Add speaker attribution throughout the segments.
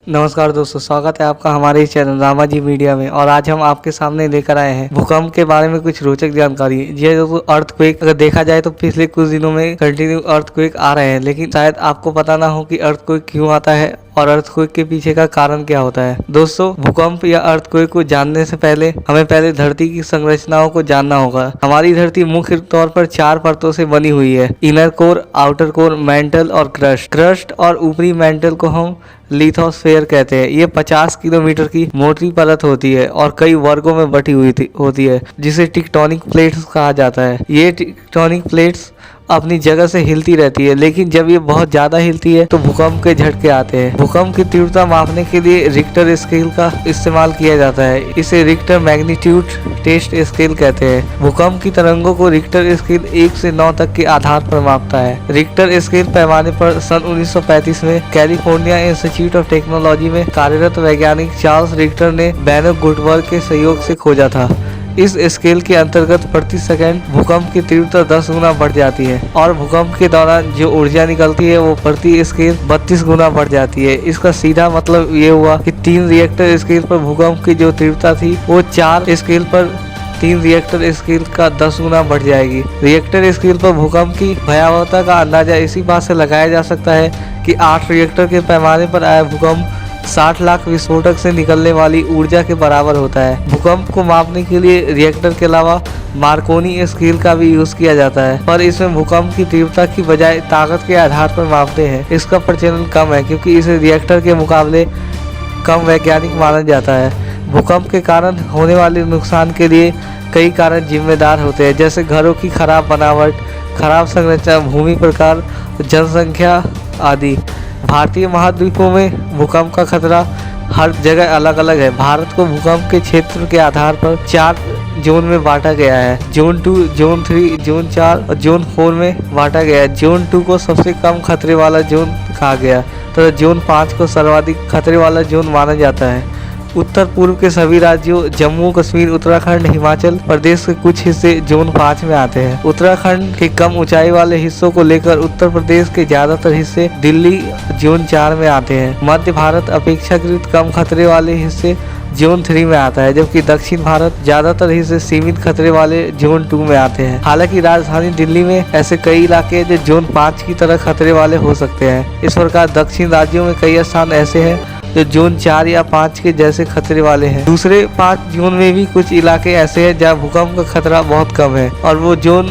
Speaker 1: नमस्कार दोस्तों, स्वागत है आपका हमारे इस चैनल रामा जी मीडिया में। और आज हम आपके सामने लेकर आए हैं भूकंप के बारे में कुछ रोचक जानकारी। ये जो अर्थक्वेक अगर देखा जाए तो पिछले कुछ दिनों में कंटिन्यू अर्थक्वेक आ रहे हैं, लेकिन शायद आपको पता ना हो कि अर्थक्वेक क्यों आता है और अर्थक्वेक के पीछे का कारण क्या होता है। दोस्तों, भूकंप या अर्थक्वेक को जानने से पहले हमें पहले धरती की संरचनाओं को जानना होगा। हमारी धरती मुख्य तौर पर 4 परतों से बनी हुई है: inner core, outer core, mental और क्रस्ट। क्रस्ट और ऊपरी मेंटल को हम लिथोस्फीयर कहते हैं। ये 50 किलोमीटर की मोटी परत होती है और कई वर्गों में बटी हुई होती है, जिसे टेक्टोनिक प्लेट्स कहा जाता है। ये टेक्टोनिक प्लेट्स अपनी जगह से हिलती रहती है, लेकिन जब ये बहुत ज्यादा हिलती है तो भूकंप के झटके आते हैं। भूकंप की तीव्रता मापने के लिए रिक्टर स्केल का इस्तेमाल किया जाता है। इसे रिक्टर मैग्नीट्यूड टेस्ट स्केल कहते हैं। भूकंप की तरंगों को रिक्टर स्केल 1 से 9 तक के आधार पर मापता है। रिक्टर स्केल पैमाने पर सन 1935 में कैलिफोर्निया इंस्टीट्यूट ऑफ टेक्नोलॉजी में कार्यरत वैज्ञानिक चार्ल्स रिक्टर ने बैनो गुडवर्ग के सहयोग से खोजा था। इस स्केल के अंतर्गत प्रति सेकंड भूकंप की तीव्रता 10 गुना बढ़ जाती है और भूकंप के दौरान जो ऊर्जा निकलती है वो प्रति स्केल 32 गुना बढ़ जाती है। इसका सीधा मतलब ये हुआ कि 3 रिएक्टर स्केल पर भूकंप की जो तीव्रता थी वो 4 स्केल पर 3 रिएक्टर स्केल का 10 गुना बढ़ जाएगी। रिएक्टर स्केल पर भूकंप की भयावहता का अंदाजा इसी बात से लगाया जा सकता है कि 8 रिएक्टर के पैमाने पर आया भूकंप 60 लाख विस्फोटक से निकलने वाली ऊर्जा के बराबर होता है। भूकंप को मापने के लिए रिएक्टर के अलावा मार्कोनी स्केल का भी यूज किया जाता है, पर इसमें भूकंप की तीव्रता की बजाय ताकत के आधार पर मापते हैं। इसका प्रचलन कम है क्योंकि इसे रिएक्टर के मुकाबले कम वैज्ञानिक माना जाता है। भूकंप के कारण होने वाले नुकसान के लिए कई कारण जिम्मेदार होते हैं, जैसे घरों की खराब बनावट, खराब संरचना, भूमि प्रकार, जनसंख्या आदि। भारतीय महाद्वीपों में भूकंप का खतरा हर जगह अलग अलग है। भारत को भूकंप के क्षेत्र के आधार पर 4 जोन में बांटा गया है: जोन 2, जोन 3, जोन 4 और जोन 4 में बांटा गया है। जोन 2 को सबसे कम खतरे वाला जोन कहा गया तथा जोन 5 को सर्वाधिक खतरे वाला जोन माना जाता है। उत्तर पूर्व के सभी राज्यों जम्मू कश्मीर, उत्तराखंड, हिमाचल प्रदेश के कुछ हिस्से जोन 5 में आते हैं। उत्तराखंड के कम ऊंचाई वाले हिस्सों को लेकर उत्तर प्रदेश के ज्यादातर हिस्से दिल्ली जोन 4 में आते हैं। मध्य भारत अपेक्षाकृत कम खतरे वाले हिस्से जोन 3 में आता है, जबकि दक्षिण भारत ज्यादातर हिस्से सीमित खतरे वाले जोन 2 में आते हैं। हालांकि राजधानी दिल्ली में ऐसे कई इलाके जो जोन 5 की तरह खतरे वाले हो सकते हैं। इस प्रकार दक्षिण राज्यों में कई स्थान ऐसे हैं जो जोन 4 या 5 के जैसे खतरे वाले हैं। दूसरे 5 जोन में भी कुछ इलाके ऐसे हैं जहाँ भूकंप का खतरा बहुत कम है और वो जोन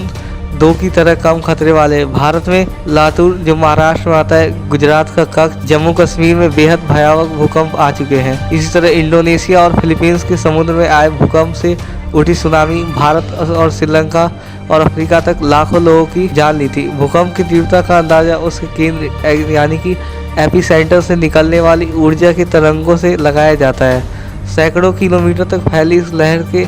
Speaker 1: 2 की तरह कम खतरे वाले हैं। भारत में लातूर जो महाराष्ट्र में आता है, गुजरात का कच्छ, जम्मू कश्मीर में बेहद भयावह भूकंप आ चुके हैं। इसी तरह इंडोनेशिया और फिलीपींस के समुद्र में आए भूकंप से उठी सुनामी भारत और श्रीलंका और अफ्रीका तक लाखों लोगों की जान ली थी। भूकंप की तीव्रता का अंदाजा उसके केंद्र यानी कि एपिसेंटर से निकलने वाली ऊर्जा के तरंगों से लगाया जाता है। सैकड़ों किलोमीटर तक फैली इस लहर के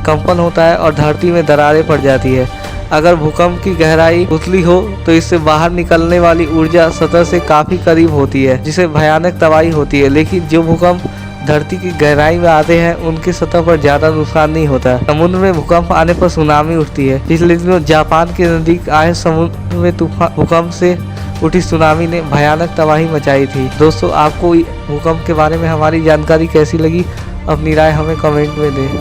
Speaker 1: कंपन होता है और धरती में दरारें पड़ जाती है। अगर भूकंप की गहराई उतली हो तो इससे बाहर निकलने वाली ऊर्जा सतह से काफी करीब होती है, जिससे भयानक तबाही होती है। लेकिन जो भूकंप धरती की गहराई में आते हैं उनकी सतह पर ज्यादा नुकसान नहीं होता। समुद्र में भूकंप आने पर सुनामी उठती है। पिछले दिनों जापान के नजदीक आए समुद्र में भूकंप से उठी सुनामी ने भयानक तबाही मचाई थी। दोस्तों, आपको भूकंप के बारे में हमारी जानकारी कैसी लगी? अपनी राय हमें कमेंट में दें।